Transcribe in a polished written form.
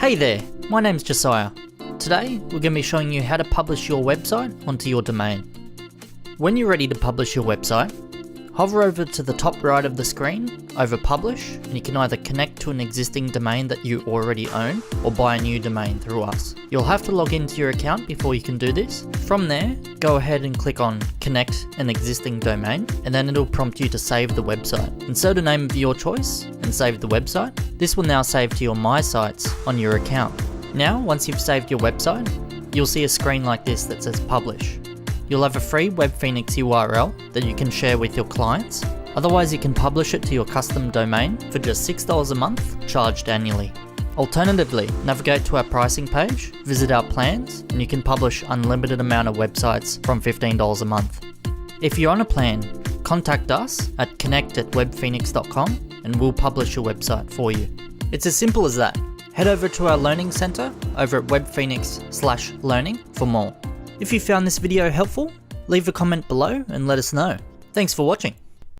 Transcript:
Hey there, my name's Josiah. Today we're going to be showing you how to publish your website onto your domain. When you're ready to publish your website, hover over to the top right of the screen, over Publish, and you can either connect to an existing domain that you already own or buy a new domain through us. You'll have to log into your account before you can do this. From there, go ahead and click on Connect an existing domain, and then it'll prompt you to save the website. Insert a name of your choice and save the website. This will now save to your My Sites on your account. Now, once you've saved your website, you'll see a screen like this that says Publish. You'll have a free WebbFenix URL that you can share with your clients. Otherwise, you can publish it to your custom domain for just $6 a month, charged annually. Alternatively, navigate to our pricing page, visit our plans, and you can publish unlimited amount of websites from $15 a month. If you're on a plan, contact us at connect@webbfenix.com and we'll publish your website for you. It's as simple as that. Head over to our learning center over at WebbFenix/learning for more. If you found this video helpful, leave a comment below and let us know. Thanks for watching.